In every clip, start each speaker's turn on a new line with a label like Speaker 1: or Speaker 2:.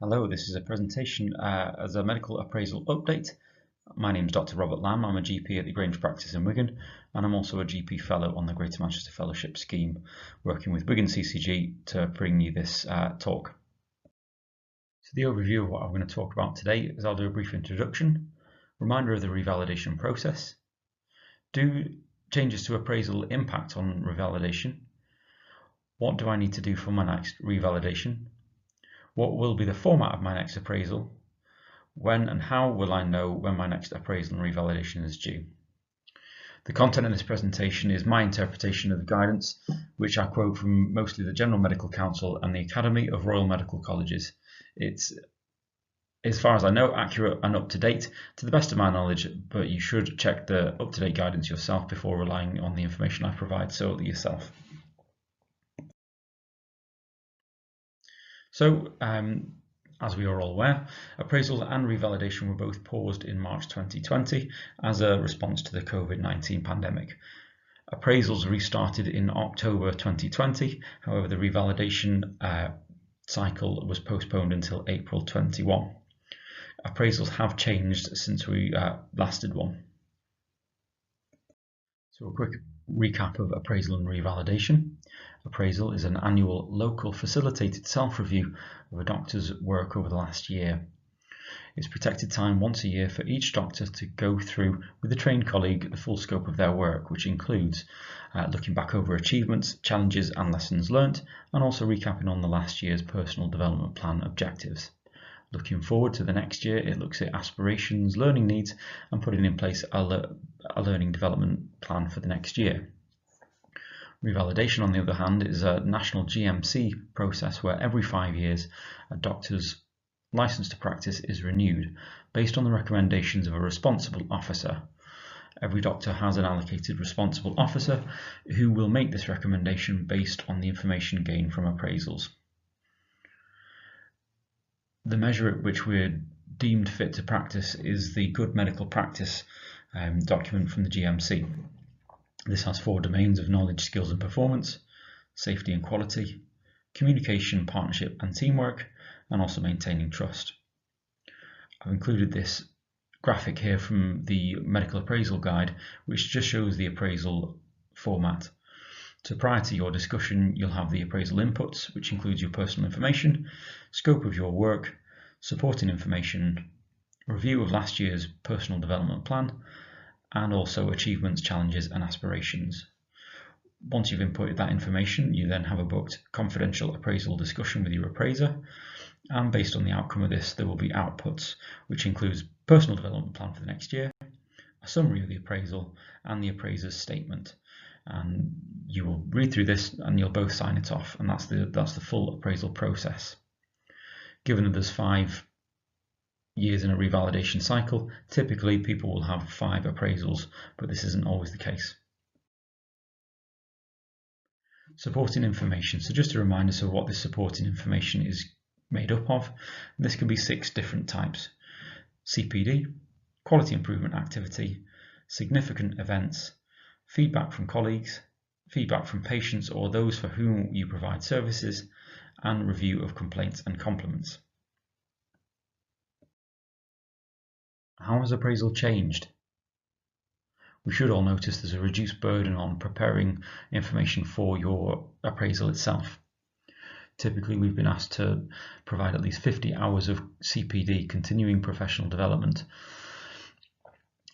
Speaker 1: Hello, this is a presentation as a medical appraisal update. My name is Dr. Robert Lamb. I'm a GP at the Grange Practice in Wigan, and I'm also a GP Fellow on the Greater Manchester Fellowship Scheme, working with Wigan CCG to bring you this talk. So the overview of what I'm going to talk about today is I'll do a brief introduction, reminder of the revalidation process, do changes to appraisal impact on revalidation, what do I need to do for my next revalidation, what will be the format of my next appraisal, when and how will I know when my next appraisal and revalidation is due. The content of this presentation is my interpretation of the guidance, which I quote from mostly the General Medical Council and the Academy of Royal Medical Colleges. It's, as far as I know, accurate and up to date to the best of my knowledge, but you should check the up-to-date guidance yourself before relying on the information I provide solely yourself. So, as we are all aware, appraisals and revalidation were both paused in March 2020 as a response to the COVID-19 pandemic. Appraisals restarted in October 2020, however the revalidation cycle was postponed until April 21. Appraisals have changed since we last did one. So a quick recap of appraisal and revalidation. Appraisal is an annual local facilitated self-review of a doctor's work over the last year. It's protected time once a year for each doctor to go through with a trained colleague the full scope of their work, which includes looking back over achievements, challenges and lessons learnt, and also recapping on the last year's personal development plan objectives. Looking forward to the next year, it looks at aspirations, learning needs, and putting in place a learning development plan for the next year. Revalidation, on the other hand, is a national GMC process where every 5 years a doctor's licence to practice is renewed based on the recommendations of a responsible officer. Every doctor has an allocated responsible officer who will make this recommendation based on the information gained from appraisals. The measure at which we're deemed fit to practice is the Good Medical Practice document from the GMC. This has 4 domains of knowledge, skills and performance, safety and quality, communication, partnership and teamwork, and also maintaining trust. I've included this graphic here from the Medical Appraisal Guide, which just shows the appraisal format. So prior to your discussion, you'll have the appraisal inputs, which includes your personal information, scope of your work, supporting information, review of last year's personal development plan, and also achievements, challenges and aspirations. Once you've inputted that information, you then have a booked confidential appraisal discussion with your appraiser, and based on the outcome of this, there will be outputs, which includes personal development plan for the next year, a summary of the appraisal, and the appraiser's statement. And you will read through this and you'll both sign it off, and that's the full appraisal process. Given that there's 5 years in a revalidation cycle, typically people will have 5 appraisals, but this isn't always the case. Supporting information. So just a reminder of what this supporting information is made up of. This can be 6 different types: CPD, quality improvement activity, significant events, feedback from colleagues, feedback from patients or those for whom you provide services, and review of complaints and compliments. How has appraisal changed? We should all notice there's a reduced burden on preparing information for your appraisal itself. Typically, we've been asked to provide at least 50 hours of CPD, continuing professional development,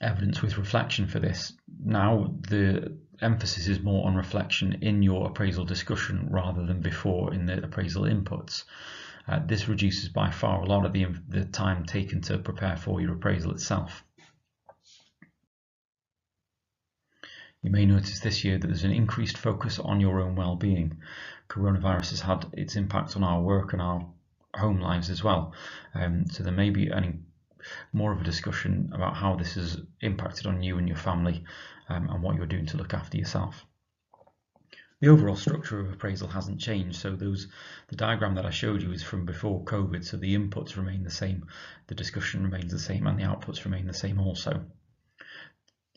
Speaker 1: evidence with reflection for this. Now the emphasis is more on reflection in your appraisal discussion rather than before in the appraisal inputs. This reduces by far a lot of the time taken to prepare for your appraisal itself. You may notice this year that there's an increased focus on your own well-being. Coronavirus has had its impact on our work and our home lives as well. So there may be more of a discussion about how this has impacted on you and your family, and what you're doing to look after yourself. The overall structure of appraisal hasn't changed, so the diagram that I showed you is from before COVID, so the inputs remain the same, the discussion remains the same, and the outputs remain the same also.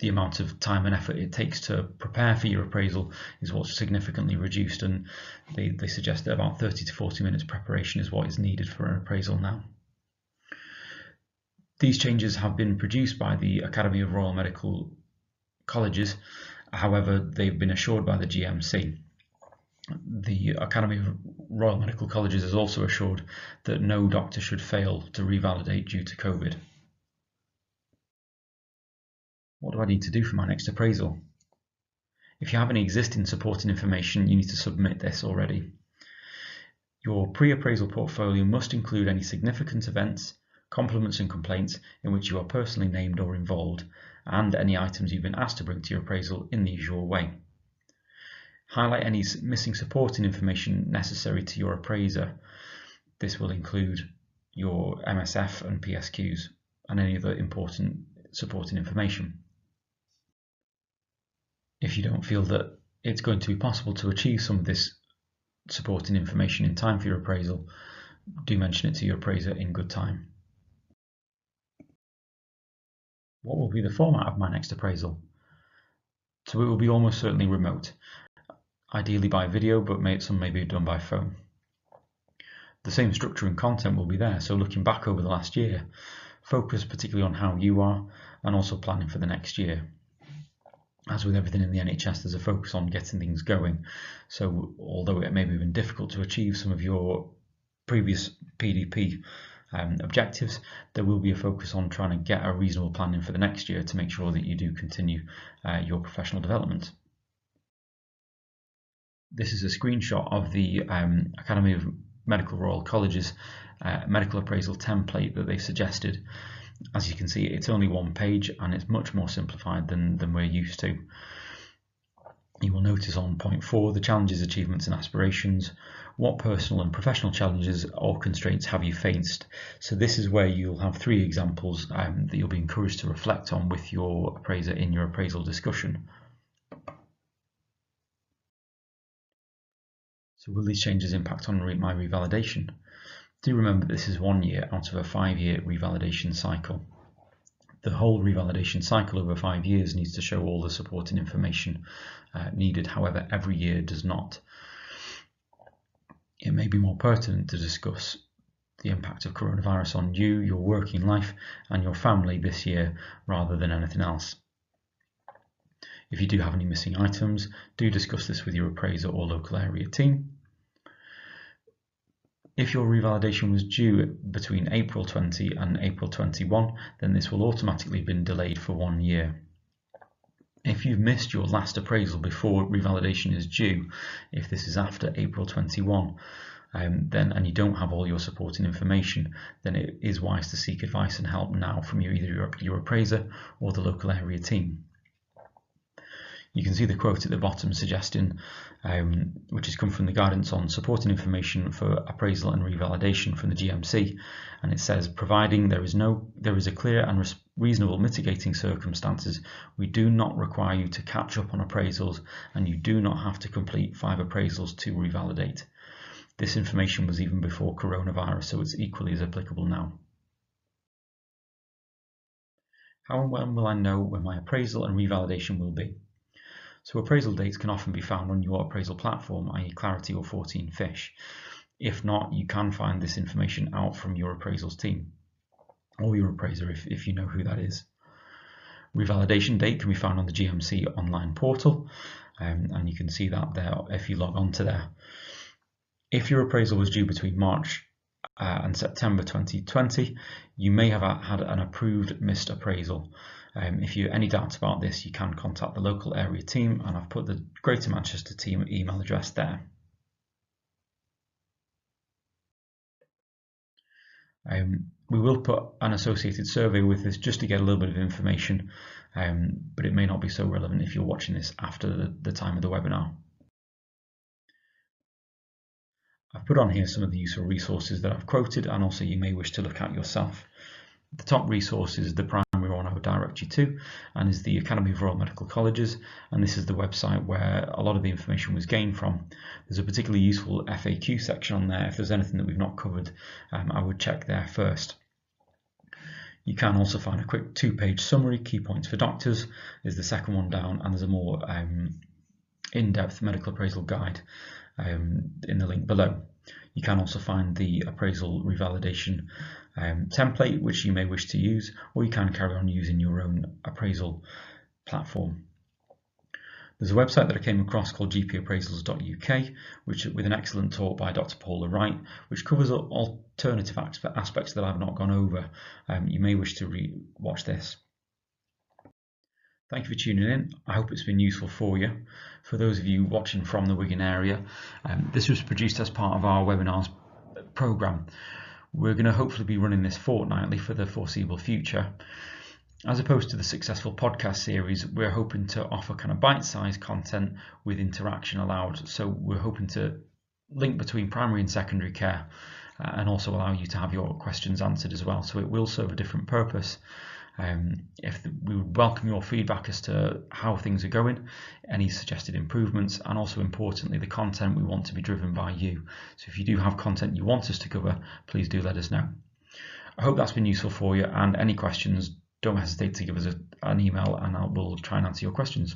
Speaker 1: the amount of time and effort it takes to prepare for your appraisal is what's significantly reduced, and they suggest that about 30 to 40 minutes preparation is what is needed for an appraisal now. These changes have been produced by the Academy of Royal Medical Colleges, however they've been assured by the GMC. The Academy of Royal Medical Colleges is also assured that no doctor should fail to revalidate due to COVID. What do I need to do for my next appraisal? If you have any existing supporting information, you need to submit this already. Your pre-appraisal portfolio must include any significant events, compliments and complaints in which you are personally named or involved, and any items you've been asked to bring to your appraisal in the usual way. Highlight any missing supporting information necessary to your appraiser. This will include your MSF and PSQs and any other important supporting information. If you don't feel that it's going to be possible to achieve some of this supporting information in time for your appraisal, do mention it to your appraiser in good time. What will be the format of my next appraisal? So it will be almost certainly remote, ideally by video, but some may be done by phone. The same structure and content will be there, so looking back over the last year, focus particularly on how you are and also planning for the next year. As with everything in the NHS, there's a focus on getting things going, so although it may have been difficult to achieve some of your previous PDP objectives, there will be a focus on trying to get a reasonable planning for the next year to make sure that you do continue your professional development. This is a screenshot of the Academy of Medical Royal Colleges medical appraisal template that they've suggested. As you can see, it's only one page and it's much more simplified than we're used to. You will notice on point 4 the challenges, achievements and aspirations. What personal and professional challenges or constraints have you faced? So this is where you'll have 3 examples that you'll be encouraged to reflect on with your appraiser in your appraisal discussion. So will these changes impact on my revalidation? Do remember this is 1 year out of a 5-year revalidation cycle. The whole revalidation cycle over 5 years needs to show all the supporting information needed, however every year does not. It may be more pertinent to discuss the impact of coronavirus on you, your working life and your family this year rather than anything else. If you do have any missing items, do discuss this with your appraiser or local area team. If your revalidation was due between April 20 and April 21, then this will automatically have been delayed for 1 year. If you've missed your last appraisal before revalidation is due, if this is after April 21, and you don't have all your supporting information, then it is wise to seek advice and help now from either your appraiser or the local area team. You can see the quote at the bottom suggesting, which has come from the guidance on supporting information for appraisal and revalidation from the GMC, and it says, providing there is a clear and reasonable mitigating circumstances, we do not require you to catch up on appraisals and you do not have to complete 5 appraisals to revalidate. This information was even before coronavirus, so it's equally as applicable now. How and when will I know when my appraisal and revalidation will be? So appraisal dates can often be found on your appraisal platform, i.e. Clarity or 14 Fish. If not, you can find this information out from your appraisals team or your appraiser if you know who that is. Revalidation date can be found on the GMC online portal, and you can see that there if you log on to there. If your appraisal was due between March and September 2020, you may have had an approved missed appraisal. If you have any doubts about this, you can contact the local area team, and I've put the Greater Manchester team email address there. We will put an associated survey with this just to get a little bit of information, but it may not be so relevant if you're watching this after the time of the webinar. I've put on here some of the useful resources that I've quoted, and also you may wish to look at yourself. The top resource is the primary one I would direct you to, and is the Academy of Royal Medical Colleges, and this is the website where a lot of the information was gained from. There's a particularly useful FAQ section on there. If there's anything that we've not covered, I would check there first. You can also find a quick 2-page summary, key points for doctors is the second one down, and there's a more in-depth medical appraisal guide in the link below. You can also find the appraisal revalidation template, which you may wish to use, or you can carry on using your own appraisal platform. There's a website that I came across called gpappraisals.uk, which with an excellent talk by Dr. Paula Wright, which covers alternative aspects that I've not gone over. You may wish to watch this. Thank you for tuning in. I hope it's been useful for you. For those of you watching from the Wigan area, this was produced as part of our webinars programme. We're going to hopefully be running this fortnightly for the foreseeable future. As opposed to the successful podcast series, we're hoping to offer kind of bite-sized content with interaction allowed. So we're hoping to link between primary and secondary care and also allow you to have your questions answered as well. So it will serve a different purpose. We would welcome your feedback as to how things are going, any suggested improvements, and also importantly the content we want to be driven by you. So if you do have content you want us to cover, please do let us know. I hope that's been useful for you, and any questions, don't hesitate to give us an email and we'll try and answer your questions.